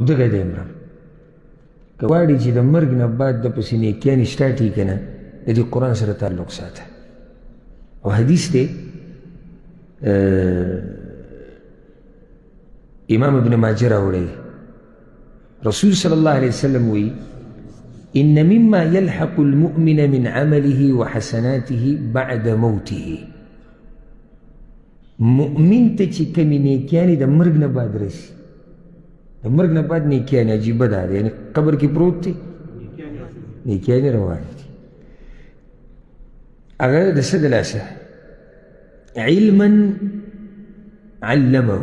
دغه دی عمران که غواړي چې د مرګ نه بعد د پسې نیکیانې سټارټ که نه د دې قرآن سره تعلق ساته او حدیث دی امام ابن ماجه راوړی رسول صلی الله علیه وسلم وی إن مما يلحق المؤمن من عمله وحسناته بعد موته مؤمن ته چې کمې نیکیانې د مرګ نه بعد رسي د مرګ نه بعد نیکیانې عجیبه ده یعنی قبر کې پروت دی نیکیانې روانې دي هغه د څه د لاسه علما علمه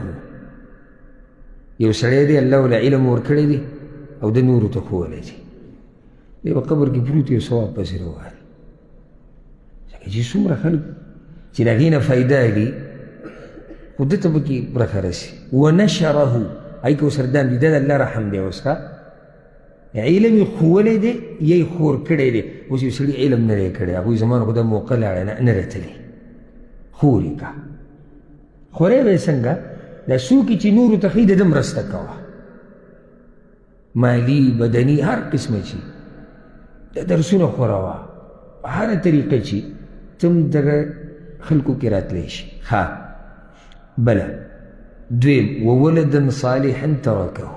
یو سړی دی الله له علم ورکړی دی او د نورو ته ښوولی دی دی په قبر کې پروت یو ثواب پسې روان ځکه چې څومره خلک چې د هغې نه فایده اخلي خو ده ته پکې برخه رسي ونشره هغې که ورسره دام دي دا د الله رحم دی اوس ښه علم یې ښوولی دی یا یې خور کړی دی اوس یو سړي علم نه دی کړی هغوی زمان خو دا موقع لاړه نه رتلی خور یې که خوری به یې څنګه دا څوک چې نورو ته ښایي د ده مرسته کوه مالي بدني هر قسمه چې د درسونه خوروه په هره طریقه چې ته هم دغه خلکو کې راتلی شي ښه بله دویم وولدا صالحا ترکه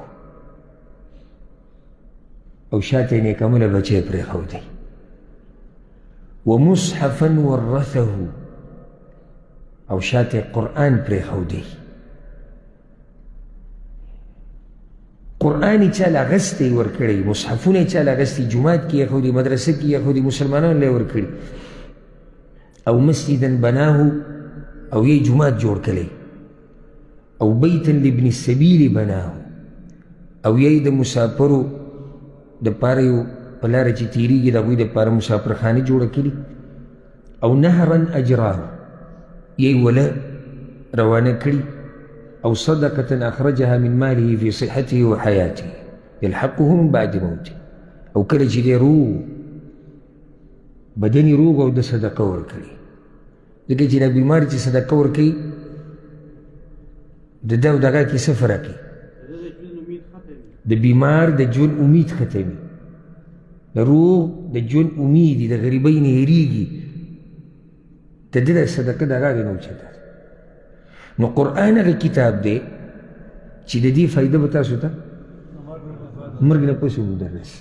او شاته یې نیکمله بچی پرېښودی ومصحفا ورثه او شاته قرآن پرېښودی قرآن یې چاله اغستی ورکړی مصحفونه یې چاله اغستی جومات کې یې ایښودي مدرسه کې یې ایښودي مسلمانانو له یې ورکړي او مسجدا بناه او یې جومات جوړ کړی او بیتا لابن السبیل بناه او یې د مسافرو دپاره یو په لاره چې تېرېږي د هغوی دپاره مسافرخانې جوړه کړي او نهرا اجراه یې وله روانه کړي او صدقة أخرجها من ماله في صحته وحياته يلحقه من بعد موته او کله چې دی روغ بدن یې روغ او د صدقه ورکړي ځکه چې دا بیمار چې صدقه ورکوي د ده او دغه کې څه فرق وي د بیمار د ژوند امید ختمي د روغ د ژوند امید د غریبۍ نه هېرېږي د ده د صدقه دغه نه اوچته نو قرآن هغه کتاب دی چې د دې فایده به تاسو ته مرګ نه پس مدرس